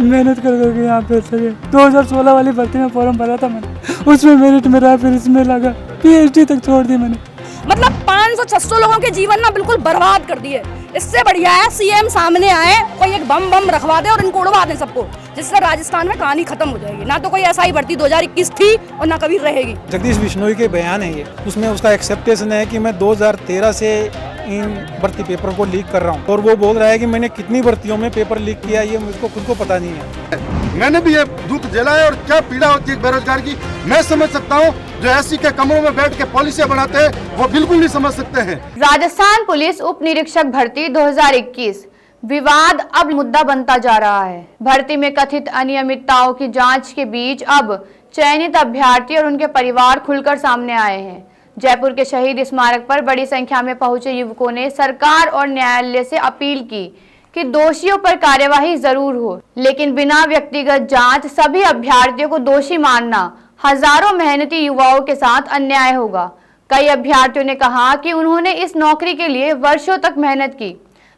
मेहनत कर करके यहाँ पे सके। 2016 वाली भर्ती में फॉर्म भरा था मैंने, उसमें मेरिट में रहा, फिर इसमें लगा, PhD तक छोड़ दी मैंने। मतलब 500-600 लोगों के जीवन ना बिल्कुल बर्बाद कर दिए। इससे बढ़िया है सीएम सामने आए, कोई एक बम रखवा दे और इनको उड़वा दें सबको, जिससे राजस्थान में कहानी खत्म हो जाएगी। ना तो कोई ऐसा ही भर्ती 2021 थी और ना कभी रहेगी। जगदीश बिश्नोई के बयान है ये, उसमें उसका एक्सेप्टेशन है कि मैं 2013 से इन भर्ती पेपर को लीक कर रहा हूँ, और वो बोल रहा है कि मैंने कितनी भर्तियों में पेपर लीक किया ये मुझको खुद को पता नहीं है। मैंने भी ये दुख झेला है और क्या पीड़ा होती है बेरोजगार की मैं समझ सकता हूँ। जो एससी के कमरों में बैठ के पॉलिसियां बनाते हैं वो बिल्कुल नहीं समझ सकते हैं। राजस्थान पुलिस उप निरीक्षक भर्ती 2021 विवाद अब मुद्दा बनता जा रहा है। भर्ती में कथित अनियमितताओं की जांच के बीच अब चयनित अभ्यर्थी और उनके परिवार खुलकर सामने आए हैं। जयपुर के शहीद स्मारक पर बड़ी संख्या में पहुंचे युवकों ने सरकार और न्यायालय से अपील की कि दोषियों पर कार्यवाही जरूर हो, लेकिन बिना व्यक्तिगत जांच सभी अभ्यर्थियों को दोषी मानना हजारों मेहनती युवाओं के साथ अन्याय होगा। कई अभ्यर्थियों ने कहा कि उन्होंने इस नौकरी के लिए वर्षों तक मेहनत की,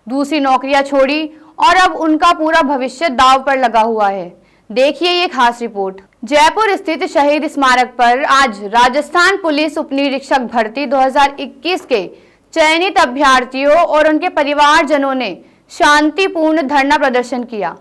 दूसरी नौकरियां छोड़ी और अब उनका पूरा भविष्य दांव पर लगा हुआ है। देखिए ये खास रिपोर्ट। जयपुर स्थित शहीद स्मारक पर आज राजस्थान पुलिस उप निरीक्षक भर्ती 2021 के चयनित अभ्यर्थियों और उनके परिवारजनों ने शांतिपूर्ण धरना प्रदर्शन किया।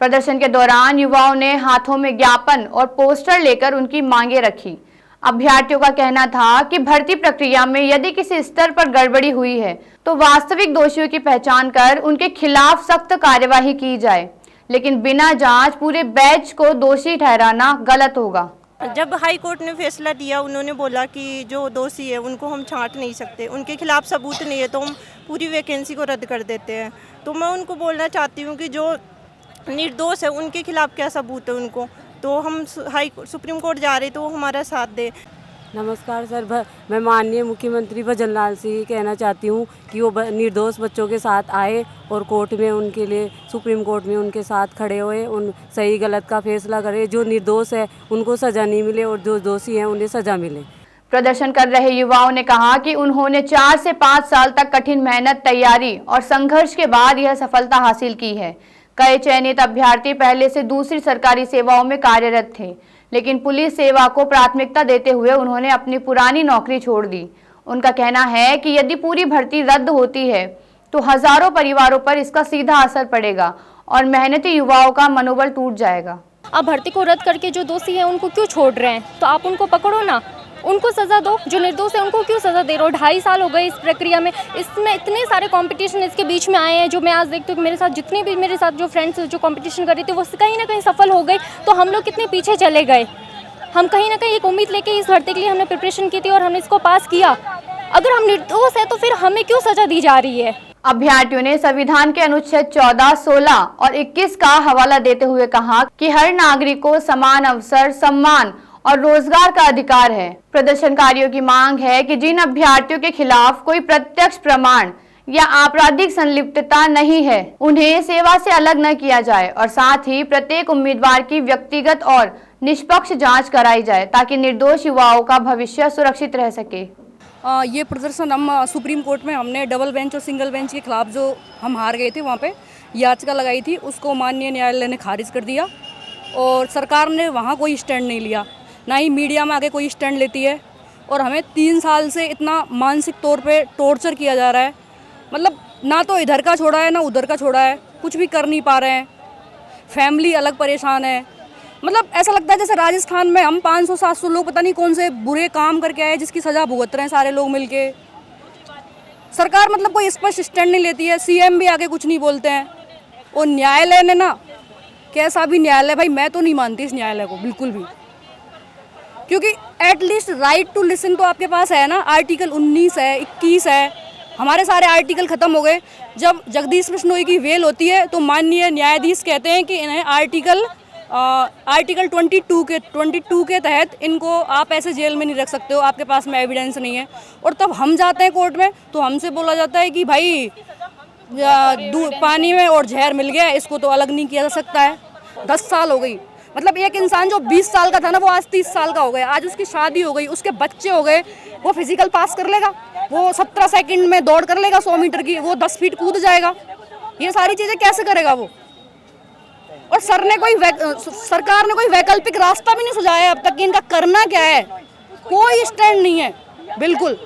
प्रदर्शन के दौरान युवाओं ने हाथों में ज्ञापन और पोस्टर लेकर उनकी मांगे रखी। अभ्यर्थियों का कहना था कि भर्ती प्रक्रिया में यदि किसी स्तर पर गड़बड़ी हुई है तो वास्तविक दोषियों की पहचान कर उनके खिलाफ सख्त कार्यवाही की जाए, लेकिन बिना जांच पूरे बैच को दोषी ठहराना गलत होगा। जब हाई कोर्ट ने फैसला दिया, उन्होंने बोला कि जो दोषी है उनको हम छांट नहीं सकते, उनके खिलाफ सबूत नहीं है तो हम पूरी वैकेंसी को रद्द कर देते हैं। तो मैं उनको बोलना चाहती हूँ कि जो निर्दोष है उनके खिलाफ क्या सबूत है उनको, तो हम सुप्रीम कोर्ट जा रहे तो वो हमारा साथ दे। नमस्कार सर, मैं माननीय मुख्यमंत्री भजन लाल से ये कहना चाहती हूँ कि वो निर्दोष बच्चों के साथ आए और कोर्ट में उनके लिए सुप्रीम कोर्ट में उनके साथ खड़े हुए, उन सही गलत का फैसला करे। जो निर्दोष है उनको सज़ा नहीं मिले और जो दोषी हैं उन्हें सज़ा मिले। प्रदर्शन कर रहे युवाओं ने कहा कि उन्होंने 4 से 5 साल तक कठिन मेहनत, तैयारी और संघर्ष के बाद यह सफलता हासिल की है। कई चयनित अभ्यर्थी पहले से दूसरी सरकारी सेवाओं में कार्यरत थे, लेकिन पुलिस सेवा को प्राथमिकता देते हुए उन्होंने अपनी पुरानी नौकरी छोड़ दी। उनका कहना है कि यदि पूरी भर्ती रद्द होती है तो हजारों परिवारों पर इसका सीधा असर पड़ेगा और मेहनती युवाओं का मनोबल टूट जाएगा। अब भर्ती को रद्द करके जो दोषी है उनको क्यों छोड़ रहे हैं? तो आप उनको पकड़ो ना, उनको सज़ा दो। जो निर्दोष है उनको क्यों सज़ा दे रहे हो? 2.5 साल हो गए इस प्रक्रिया में, इसमें इतने सारे कंपटीशन इसके बीच में आए हैं। जो मैं आज देखती हूँ कि मेरे साथ जितने भी मेरे साथ जो फ्रेंड्स जो कंपटीशन कर रही थी वो कहीं ना कहीं सफल हो गई, तो हम लोग कितने पीछे चले गए। हम कहीं ना कहीं एक उम्मीद लेके इस भर्ती के लिए हमने प्रिपरेशन की थी और हमने इसको पास किया। अगर हम निर्दोष है तो फिर हमें क्यों सज़ा दी जा रही है? अभ्यर्थियों ने संविधान के अनुच्छेद 14, 16 और 21 का हवाला देते हुए कहा कि हर नागरिक को समान अवसर, सम्मान और रोजगार का अधिकार है। प्रदर्शनकारियों की मांग है कि जिन अभ्यर्थियों के खिलाफ कोई प्रत्यक्ष प्रमाण या आपराधिक संलिप्तता नहीं है उन्हें सेवा से अलग न किया जाए और साथ ही प्रत्येक उम्मीदवार की व्यक्तिगत और निष्पक्ष जांच कराई जाए ताकि निर्दोष युवाओं का भविष्य सुरक्षित रह सके। ये प्रदर्शन हम सुप्रीम कोर्ट में हमने डबल बेंच और सिंगल बेंच के खिलाफ जो हम हार गए थे वहाँ पे याचिका लगाई थी, उसको माननीय न्यायालय ने खारिज कर दिया और सरकार ने वहाँ कोई स्टैंड नहीं लिया, ना ही मीडिया में आगे कोई स्टैंड लेती है। और हमें 3 साल से इतना मानसिक तौर पे टॉर्चर किया जा रहा है, मतलब ना तो इधर का छोड़ा है ना उधर का छोड़ा है, कुछ भी कर नहीं पा रहे हैं। फैमिली अलग परेशान है, मतलब ऐसा लगता है जैसे राजस्थान में हम 500-700 लोग पता नहीं कौन से बुरे काम करके आए जिसकी सज़ा भुगत रहे हैं सारे लोग मिलके। सरकार मतलब कोई स्पष्ट स्टैंड नहीं लेती है, सीएम भी आगे कुछ नहीं बोलते हैं। और न्यायालय ने ना, कैसा भी न्यायालय भाई, मैं तो नहीं मानती इस न्यायालय को बिल्कुल भी, क्योंकि एटलीस्ट राइट टू लिसन तो आपके पास है ना। आर्टिकल 19 है, 21 है, हमारे सारे आर्टिकल ख़त्म हो गए। जब जगदीश बिश्नोई की वेल होती है तो माननीय न्यायाधीश कहते हैं कि इन्हें आर्टिकल 22 के तहत इनको आप ऐसे जेल में नहीं रख सकते हो, आपके पास में एविडेंस नहीं है। और तब हम जाते हैं कोर्ट में तो हमसे बोला जाता है कि भाई पानी में और जहर मिल गया, इसको तो अलग नहीं किया जा सकता है। 10 साल हो गई, मतलब एक इंसान जो 20 साल का था ना वो आज 30 साल का हो गया, आज उसकी शादी हो गई, उसके बच्चे हो गए, वो फिजिकल पास कर लेगा, वो 17 सेकंड में दौड़ कर लेगा 100 मीटर की, वो 10 फीट कूद जाएगा, ये सारी चीज़ें कैसे करेगा वो? और सरकार ने कोई वैकल्पिक रास्ता भी नहीं सुझाया है अब तक कि इनका करना क्या है। कोई स्टैंड नहीं है बिल्कुल।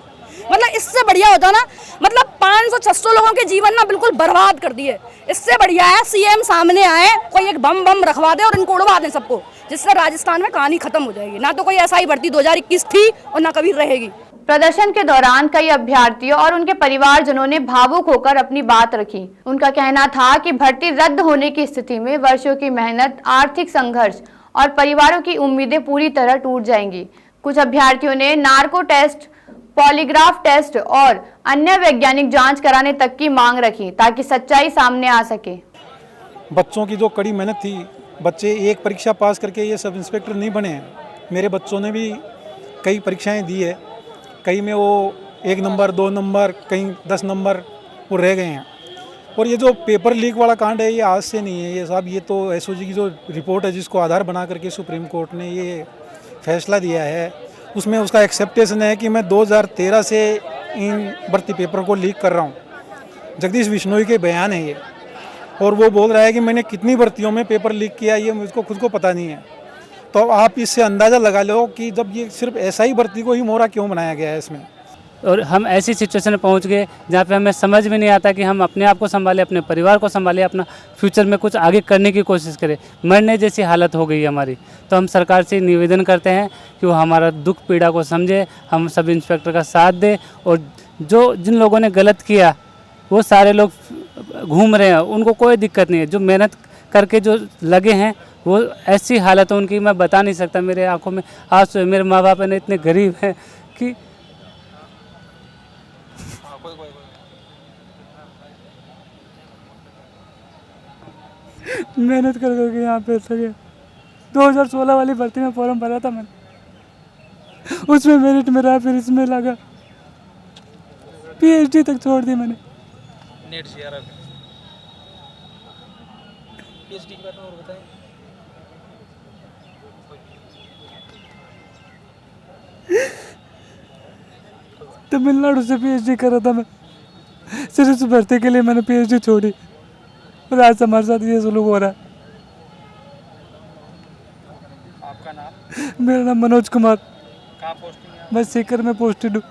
मतलब इससे बढ़िया होता ना, मतलब 500-600 लोगों के जीवन ना बिल्कुल बर्बाद कर दिए। इससे बढ़िया है सीएम सामने आए, कोई एक बम रखवा दे और इनको उड़वा दें सबको, जिससे राजस्थान में कहानी खत्म हो जाएगी। ना तो कोई ऐसा ही भर्ती 2021 थी और ना कभी रहेगी। प्रदर्शन के दौरान कई अभ्यर्थियों और उनके परिवारजनों ने भावुक होकर अपनी बात रखी। उनका कहना था कि भर्ती रद्द होने की स्थिति में वर्षों की मेहनत, आर्थिक संघर्ष और परिवारों की उम्मीदें पूरी तरह टूट जाएंगी। कुछ अभ्यर्थियों ने नार्को टेस्ट, पॉलीग्राफ टेस्ट और अन्य वैज्ञानिक जांच कराने तक की मांग रखी ताकि सच्चाई सामने आ सके। बच्चों की जो कड़ी मेहनत थी, बच्चे एक परीक्षा पास करके ये सब इंस्पेक्टर नहीं बने हैं। मेरे बच्चों ने भी कई परीक्षाएं दी है, कई में वो 1 नंबर 2 नंबर कहीं 10 नंबर वो रह गए हैं। और ये जो पेपर लीक वाला कांड है ये आज से नहीं है, ये साहब ये तो एसओजी की जो रिपोर्ट है जिसको आधार बना करके सुप्रीम कोर्ट ने ये फैसला दिया है, उसमें उसका एक्सेप्टेशन है कि मैं 2013 से इन भर्ती पेपर को लीक कर रहा हूँ। जगदीश बिश्नोई के बयान है ये, और वो बोल रहा है कि मैंने कितनी भर्तियों में पेपर लीक किया ये मुझको खुद को पता नहीं है। तो आप इससे अंदाज़ा लगा लो कि जब ये सिर्फ SI भर्ती को ही मोहरा क्यों बनाया गया है इसमें। और हम ऐसी सिचुएशन में पहुंच गए जहाँ पे हमें समझ में नहीं आता कि हम अपने आप को संभालें, अपने परिवार को संभालें, अपना फ्यूचर में कुछ आगे करने की कोशिश करें। मरने जैसी हालत हो गई हमारी। तो हम सरकार से निवेदन करते हैं कि वो हमारा दुख पीड़ा को समझे, हम सब इंस्पेक्टर का साथ दें, और जिन लोगों ने गलत किया वो सारे लोग घूम रहे हैं, उनको कोई दिक्कत नहीं है। जो मेहनत करके जो लगे हैं वो ऐसी हालत है उनकी मैं बता नहीं सकता। मेरे आंखों में आंसू है। मेरे माँ बाप ने इतने गरीब हैं कि मेहनत कर करके यहाँ पे सके 2016 वाली भर्ती में फॉर्म भरा था मैंने, उसमें मेरिट में रहा, फिर इसमें लगा, PhD तक छोड़ दी मैंने। नेट से यार PhD के बारे में और बताएं। तमिलनाडु से PhD कर रहा था मैं, सिर्फ इस भर्ती के लिए मैंने PhD छोड़ी और आज हमारे साथ ये सुलूक हो रहा है। आपका नाम? मेरा नाम मनोज कुमार। कहाँ पोस्टिंग है? मैं सीकर में पोस्टेड हूँ।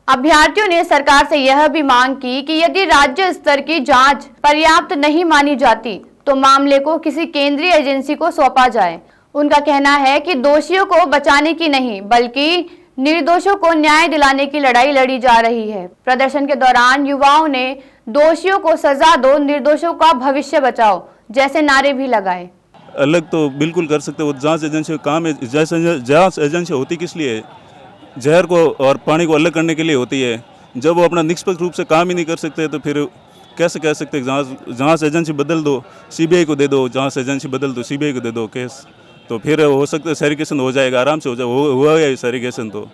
अभ्यर्थियों ने सरकार से यह भी मांग की कि यदि राज्य स्तर की जांच पर्याप्त नहीं मानी जाती तो मामले को किसी केंद्रीय एजेंसी को सौंपा जाए। उनका कहना है कि दोषियों को बचाने की नहीं बल्कि निर्दोषों को न्याय दिलाने की लड़ाई लड़ी जा रही है। प्रदर्शन के दौरान युवाओं ने दोषियों को सजा दो, निर्दोषों का भविष्य बचाओ जैसे नारे भी लगाए। अलग तो बिल्कुल कर सकते, वो जांच एजेंसी का काम है। जांच एजेंसी होती किस लिए है? जहर को और पानी को अलग करने के लिए होती है। जब वो अपना निष्पक्ष रूप से काम ही नहीं कर सकते तो फिर कैसे कह सकते जांच एजेंसी बदल दो, CBI को दे दो, जांच एजेंसी बदल दो, CBI को दे दो केस, तो फिर हो सकता है सेरिगेशन हो जाएगा, आराम से हो जाएगा। हुआ है सेरिगेशन, तो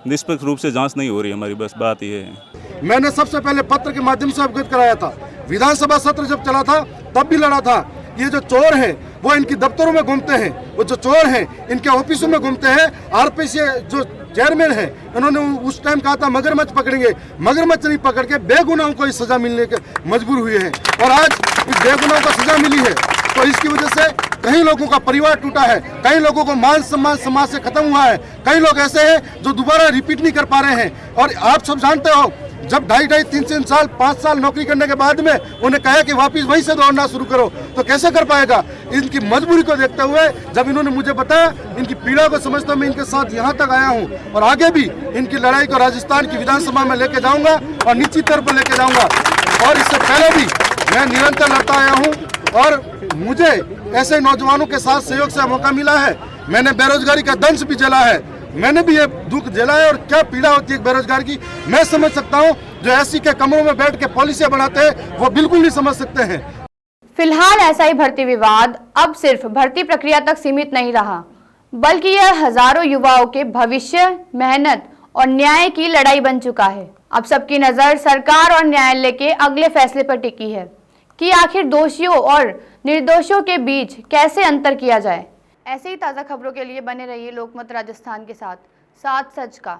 निष्पक्ष रूप से जांच नहीं हो रही हमारी, बस बात ये है। मैंने सबसे पहले पत्र के माध्यम से अवगत कराया था। विधानसभा सत्र जब चला था तब भी लड़ा था। ये जो चोर हैं वो इनकी दफ्तरों में घूमते हैं, वो जो चोर हैं इनके ऑफिसों में घूमते हैं। RPC जो चेयरमैन है इन्होंने उस टाइम कहा था मगरमच्छ पकड़ेंगे, मगरमच्छ नहीं पकड़ के बेगुनाहों को इस सजा मिलने के मजबूर हुए हैं, और आज इस बेगुनाहों को सजा मिली है। तो इसकी वजह से कई लोगों का परिवार टूटा है, कई लोगों को मान सम्मान समाज से खत्म हुआ है, कई लोग ऐसे हैं जो दोबारा रिपीट नहीं कर पा रहे हैं। और आप सब जानते हो जब 2.5, 3 साल 5 साल नौकरी करने के बाद में उन्हें कहा कि वापस वहीं से दौड़ना शुरू करो, तो कैसे कर पाएगा? इनकी मजबूरी को देखते हुए जब इन्होंने मुझे बताया, इनकी पीड़ा को समझते मैं इनके साथ यहाँ तक आया हूँ, और आगे भी इनकी लड़ाई को राजस्थान की विधानसभा में लेके जाऊँगा और निश्चित तौर पर लेके जाऊँगा। और इससे पहले भी मैं निरंतर लड़ता आया हूँ और मुझे ऐसे नौजवानों के साथ सहयोग से मौका मिला है। मैंने बेरोजगारी का दंश भी झेला है, मैंने भी ये दुख झेला है, और क्या पीड़ा होती है बेरोजगार की मैं समझ सकता हूँ। जो SC के कमरों में बैठ के पॉलिसियां बनाते हैं वो बिल्कुल नहीं समझ सकते हैं। फिलहाल SI भर्ती विवाद अब सिर्फ भर्ती प्रक्रिया तक सीमित नहीं रहा, बल्कि यह हजारों युवाओं के भविष्य, मेहनत और न्याय की लड़ाई बन चुका है। अब सबकी नजर सरकार और न्यायालय के अगले फैसले पर टिकी है कि आखिर दोषियों और निर्दोषों के बीच कैसे अंतर किया जाए। ऐसे ही ताज़ा खबरों के लिए बने रहिए लोकमत राजस्थान के साथ सच का।